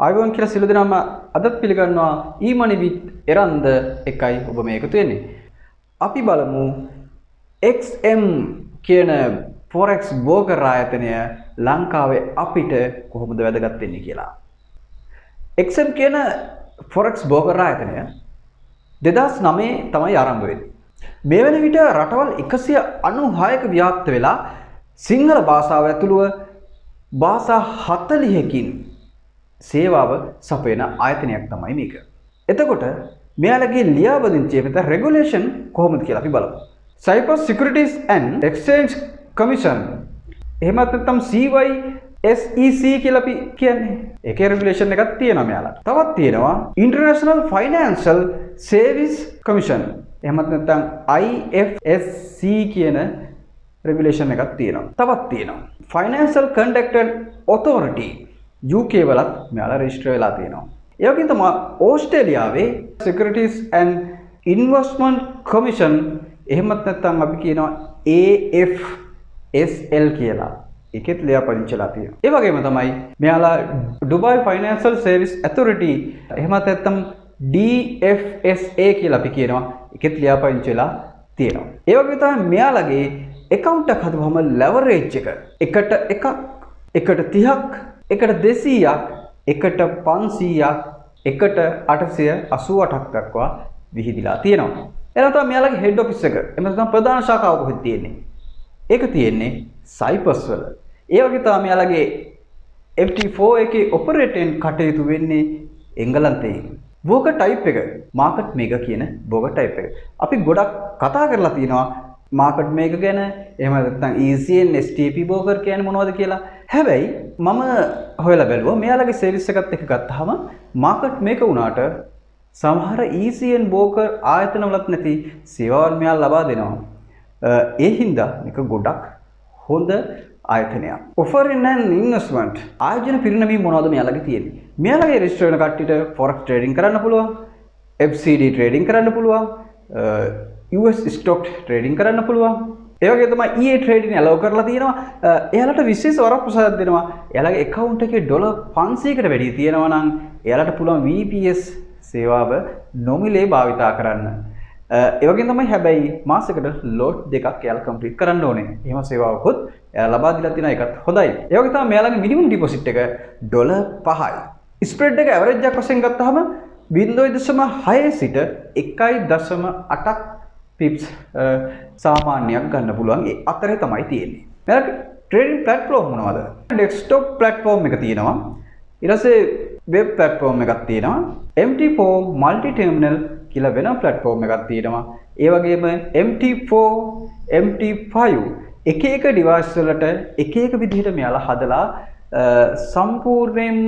ආයුබෝවන් කියලා සියලු දෙනාම අදත් පිළිගන්නවා e-money with eranda එකයි ඔබ මේ එකතු වෙන්නේ. අපි බලමු XM කියන forex broker ආයතනය ලංකාවේ අපිට කොහොමද වැදගත් වෙන්නේ කියලා. XM කියන forex broker ආයතනය 2009 තමයි ආරම්භ වෙන්නේ. මේ වෙන විට රටවල් 196ක ව්‍යාප්ත වෙලා සිංහල භාෂාව ඇතුළුව භාෂා 40කින් සේවාව සපයන ආයතනයක් තමයි මේක. එතකොට මෙයාලගේ ලියාපදිංචිය මෙතන රෙගුලේෂන් කොහොමද කියලා අපි බලමු. Cyprus Securities and Exchange Commission එහෙමත් නැත්නම් CYSEC කියලා අපි කියන්නේ. ඒකේ රෙගුලේෂන් එකක් තියෙනවා මෙයාලට. තවත් තියෙනවා International Financial Service Commission. එහෙමත් නැත්නම් IFSC කියන රෙගුලේෂන් එකක් තියෙනවා. තවත් තියෙනවා Financial Conduct Authority UK වලත් මෙයාලා රෙජිස්ටර් වෙලා තියෙනවා. ඒ වගේම තමයි ඕස්ට්‍රේලියාවේ Securities and Investment Commission එහෙමත් නැත්නම් අපි කියනවා AFSL කියලා. ඒකෙත් ලියාපදිංචිලා තියෙනවා. ඒ වගේම තමයි මෙයාලා Dubai Financial Service Authority එහෙමත් නැත්නම් DFSA කියලා අපි කියනවා. ඒකෙත් ලියාපදිංචිලා තියෙනවා. ඒ වගේම තමයි මෙයාලගේ account එක හදවම leverage එක 1ට 1ක් 1ට 30ක් එකට 200ක් එකට 500ක් එකට 888ක් දක්වා විහිදිලා තියෙනවා. එනවා තමයි මෙයාලගේ හෙඩ් ඔෆිස් එක. එමෙන්න තමයි ප්‍රධාන ශාඛාව කොහෙද තියෙන්නේ? ඒක තියෙන්නේ සයිප්‍රස් වල. ඒ වගේ තමයි මෙයාලගේ FT4 එකේ ඔපරේටින් කටයුතු වෙන්නේ එංගලන්තයේ. බෝගර් ටයිප් එක මාකට් මේකර් කියන බෝගර් ටයිප් එක. අපි ගොඩක් කතා කරලා තියෙනවා මාකට් මේකර් ගැන. එහෙම නැත්නම් ECN STP බෝගර් කියන්නේ මොනවද කියලා. හැබැයි මම හොයලා බැලුවා මෙයාලගේ සර්විස් එකත් එක්ක ගත්තාම මාකට් මේකර් වුණාට සමහර ECN බෝකර් ආයතන වලත් නැති සේවාවන් මෙයාලා ලබා දෙනවා. ඒ හින්දා මේක ගොඩක් හොඳ ආයතනයක්. Foreign and investment ආයෝජන පිරිනැමීම මොනවද මෙයාලගේ තියෙන්නේ? මෙයාලගේ රෙජිස්ටර් වෙන කට්ටියට forex trading කරන්න පුළුවන්, FCD trading කරන්න පුළුවන්, US stock trading කරන්න පුළුවන්. ඒ වගේ තමයි EA trading allow කරලා තියෙනවා. එයාලට විශේෂ වරප්‍රසාදයක් දෙනවා. එයාලගේ account එකේ ඩොලර් 500කට වැඩි තියෙනවා නම් එයාලට පුළුවන් VPS සේවාව නොමිලේ භාවිතා කරන්න. ඒ වගේම තමයි හැබැයි මාසෙකට ලෝඩ් දෙකක් එයාලා කම්ප්ලීට් කරන්න ඕනේ. එහෙම සේවාවකුත් එයාලා ලබා දීලා තියෙනවා. ඒකත් හොඳයි. ඒ වගේ තමයි මෙයාලගේ මිනිමම් ඩිපොසිට් එක ඩොලර් 5යි. ස්ප්‍රෙඩ් එක ඇවරේජ් එකක් වශයෙන් ගත්තාම 0.6 සිට 1.8ක් පිප්ස් සාමාන්‍යයක් ගන්න පුළුවන්. ඒ අතරේ තමයි තියෙන්නේ. මෙයාලගේ ට්‍රේඩින් ප්ලැට්ෆෝම් මොනවද? ඩෙස්ක්ටොප් ප්ලැට්ෆෝම් එක තියෙනවා. ඊට පස්සේ වෙබ් ප්ලැට්ෆෝම් එකක් තියෙනවා. MT4 මල්ටි ටර්මිනල් කියලා වෙන ප්ලැට්ෆෝම් එකක් තියෙනවා. ඒ වගේම MT4 MT5 එක එක ඩිවයිස් වලට එක එක විදිහට මෙයාලා හදලා සම්පූර්ණයෙන්ම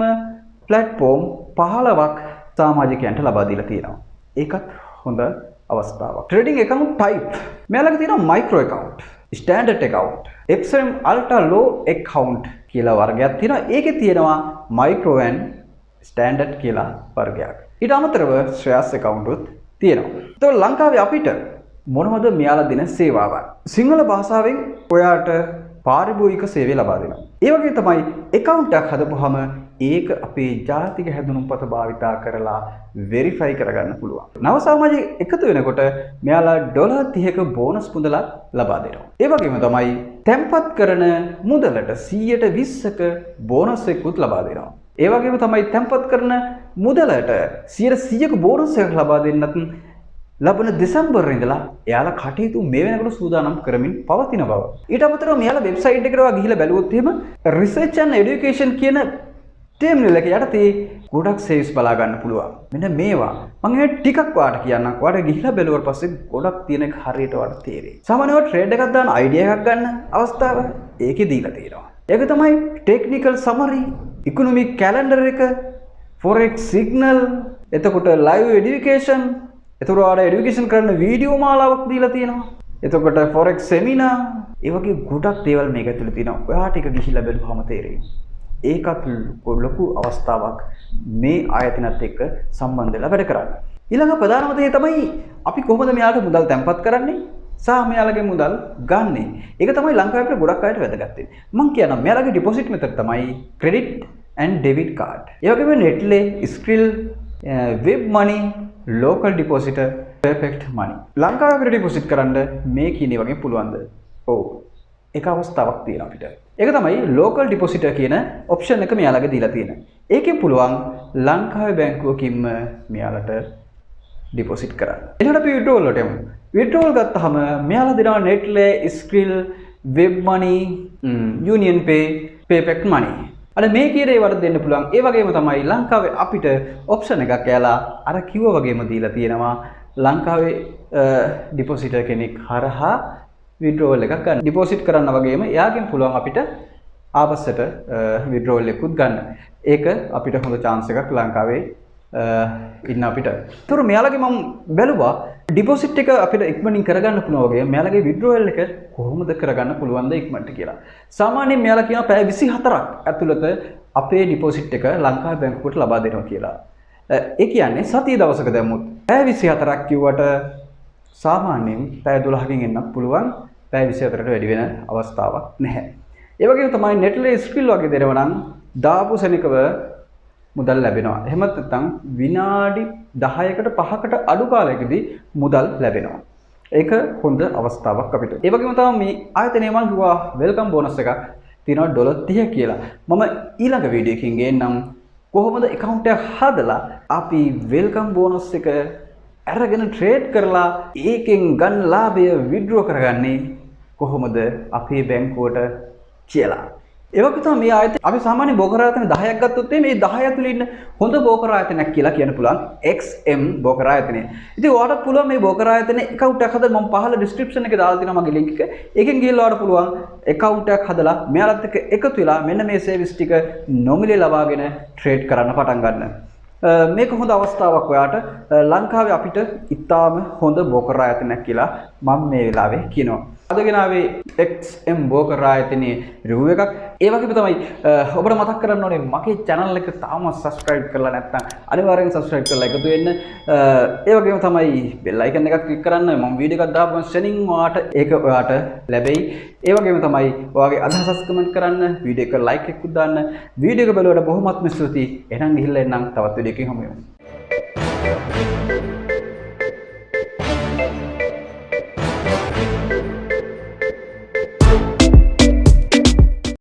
ප්ලැට්ෆෝම් 15ක් සමාජිකයන්ට ලබා දීලා තියෙනවා. ඒකත් හොඳ අවස්ථාවක්. ට්‍රේඩින් account type මෙයාලගේ තියෙනවා micro account, standard account, XM ultra low account කියලා වර්ගයක් තියෙනවා. ඒකේ තියෙනවා මයික්‍රෝ and ස්ටෑන්ඩඩ් කියලා වර්ගයක්. ඊට අමතරව ශ්‍රේයස් account උත් තියෙනවා. ඒතකොට ලංකාවේ අපිට මොනවද මෙයාලා දෙන සේවාවන්? සිංහල භාෂාවෙන් ඔයාට පාරිභෝගික සේවය ලබා දෙනවා. ඒ වගේ තමයි account එකක් හදපුවාම ඒක අපේ ජාතික හැඳුනුම්පත භාවිතා කරලා වෙරිෆයි කරගන්න පුළුවන්. නව සමාජයේ එකතු වෙනකොට මෙයාලා ඩොලර් 30ක බෝනස් මුදලක් ලබා දෙනවා. ඒ වගේම තමයි තැන්පත් කරන මුදලට 120ක බෝනස් එකකුත් ලබා දෙනවා. ඒ වගේම තමයි තැන්පත් කරන මුදලට 100ක බෝනස් එකක් ලබා දෙන්නත් ලබන දෙසැම්බර් ඉඳලා එයාලා කටයුතු මේ වෙනකොට සූදානම් කරමින් පවතින බව. ඊට අමතරව මෙයාලා වෙබ්සයිට් එකට ගිහිල්ලා බැලුවොත් එහෙම රිසර්ච් and එඩියුකේෂන් කියන ටර්මිනල් එක යටතේ ගොඩක් සේව්ස් බලා ගන්න පුළුවන්. මෙන්න මේවා මම මේ ටිකක් වාට කියන්නම්. වාට ගිහිල්ලා බැලුවාට පස්සේ ගොඩක් තියෙන එක හරියට වාට තේරෙයි. සාමාන්‍යව ට්‍රේඩ් එකක් දාන අයිඩියා එකක් ගන්න අවස්ථාව ඒකේ දීලා තියෙනවා. ඒක තමයි ටෙක්නිකල් සමරි, ඉකොනොමික් කැලෙන්ඩර් එක, forex signal, එතකොට live education, එතකොට ආර එඩියුකේෂන් කරන වීඩියෝ මාලාවක් දීලා තියෙනවා. එතකොට forex seminar, ඒ වගේ ගොඩක් දේවල් මේක ඇතුලේ තියෙනවා. ඔයාට එක ගිහිල්ලා බැලුවම තේරෙයි. ඒකත් ලොකු අවස්ථාවක් මේ ආයතනත් එක්ක සම්බන්ධ වෙලා වැඩ කරන්න. ඊළඟ ප්‍රධානම දේ තමයි අපි කොහොමද මෙයාට මුදල් තැන්පත් කරන්නේ සහ මෙයාලගේ මුදල් ගන්නෙ. ඒක තමයි ලංකාවේ අපිට ගොඩක් අයට වැදගත් වෙන්නේ. මම කියනවා මෙයාලගේ ඩිපොසිට් මෙතඩ් තමයි ක්‍රෙඩිට් ඇන්ඩ් ඩෙබිට් කාඩ්. ඒ වගේම නෙට්ලේ, ස්ක්‍රිල්, වෙබ් මනි, ලෝකල් ඩිපොසිටර්, පර්ෆෙක්ට් මනි. ලංකාවේ අපිට ඩිපොසිට් කරන්න මේ කියන වගේ පුළුවන්ද? ඔව්. එක අවස්ථාවක් තියෙනවා අපිට. ඒක තමයි ලෝකල් ඩිපොසිටර් කියන ඔප්ෂන් එක මෙයාලගේ දීලා තියෙනවා. ඒකෙන් පුළුවන් ලංකාවේ බැංකුවකින්ම මෙයාලට ඩිපොසිට් කරන්න. ඊළඟට අපි විඩ්‍රෝවල් වලට යමු. විඩ්‍රෝවල් ගත්තාම මෙයාලා දෙනවා නෙට්ලේ, ස්ක්‍රිල්, වෙබ් මනි, යූනියන් පේ, පර්ෆෙක්ට් මනි. අර මේ කියන ඒවට දෙන්න පුළුවන්. ඒ වගේම තමයි ලංකාවේ අපිට ඔප්ෂන් එකක් එයාලා අර කිව්වා වගේම දීලා තියෙනවා. ලංකාවේ ඩිපොසිටර් කෙනෙක් හරහා විඩ්‍රෝවල් එකක් ගන්න. ඩිපොසිට් කරන්න වගේම එයාගෙන් පුළුවන් අපිට ආපස්සට විඩ්‍රෝවල් එකකුත් ගන්න. ඒක අපිට හොඳ chance එකක් ලංකාවේ ඉන්න අපිට. ඒතර මෙයාලගේ මම බැලුවා ඩිපොසිට් එක අපිට ඉක්මනින් කරගන්න පුළුවන් වගේ මෙයාලගේ විඩ්‍රෝවල් එක කොහොමද කරගන්න පුළුවන්ද ඉක්මනට කියලා. සාමාන්‍යයෙන් මෙයාලා කියනවා පැය 24ක් ඇතුළත අපේ ඩිපොසිට් එක ලංකාවේ බැංකුවට ලබා දෙනවා කියලා. ඒ කියන්නේ සතිය දවසක දැම්මොත් පැය 24ක් කිව්වට සාමාන්‍යයෙන් පැය 12කින් එන්නත් පුළුවන්. පැය 24කට වැඩි වෙන අවස්ථාවක් නැහැ. ඒ වගේම තමයි නෙට්ලේ ස්කිල් වගේ දෙනවා නම් දාපු සෙනකව මුදල් ලැබෙනවා. එහෙමත් නැත්නම් විනාඩි 10කට 5කට අඩු කාලයකදී මුදල් ලැබෙනවා. ඒක හොඳ අවස්ථාවක් අපිට. ඒ වගේම තමයි මේ ආයතනයේ මම කිව්වා වෙල්කම් බෝනස් එකක් තියෙනවා $30 කියලා. මම ඊළඟ වීඩියෝ එකකින් ගේන්නම් කොහොමද account එකක් හදලා අපි වෙල්කම් බෝනස් එක අරගෙන ට්‍රේඩ් කරලා ඒකෙන් ගන්න ලාභය විඩ්‍රෝ කරගන්නේ කොහොමද අපේ බැංකුවට කියලා. ඒ වගේ තමයි මේ ආයතන අපි සාමාන්‍ය බෝකර ආයතන 10ක් ගත්තොත් මේ 10 ඇතුළේ ඉන්න හොඳ බෝකර ආයතනයක් කියලා කියන්න පුළුවන් XM බෝකර ආයතනය. ඉතින් ඔයාලට පුළුවන් මේ බෝකර ආයතනේ account එකක් හදලා මම පහළ description එකේ දාලා තියෙනවා මගේ link එක. ඒකෙන් ගිහලා ඔයාලට පුළුවන් account එකක් හදලා මෙයාලත් එක්ක එකතු වෙලා මෙන්න මේ service ටික නොමිලේ ලබාගෙන trade කරන්න පටන් ගන්න. මේක හොඳ අවස්ථාවක් ඔයාට ලංකාවේ අපිට ඉතාම හොඳ බෝකර ආයතනයක් කියලා මම මේ වෙලාවේ කියනවා. අද ගෙනාවේ XM බෝකර ආයතනයේ රිවිව් එකක්. ඒ වගේම තමයි ඔබට මතක් කරන්න ඕනේ මගේ channel එක තාමත් subscribe කරලා නැත්නම් අනිවාර්යෙන් subscribe කරලා එකතු වෙන්න. ඒ වගේම තමයි bell icon එකක් click කරන්න. මම වීඩියෝ එකක් දාපුවම සෙනින් ඔයාට ඒක ඔයාට ලැබෙයි. ඒ වගේම තමයි ඔයාගේ අදහස් කමෙන්ට් කරන්න, වීඩියෝ එක like එකක් දාන්න. වීඩියෝ එක බලුවට බොහොමත්ම ස්තුතියි. එහෙනම් ගිහිල්ලා එන්නම් තවත් වීඩියෝ එකකින් හමු වෙමු.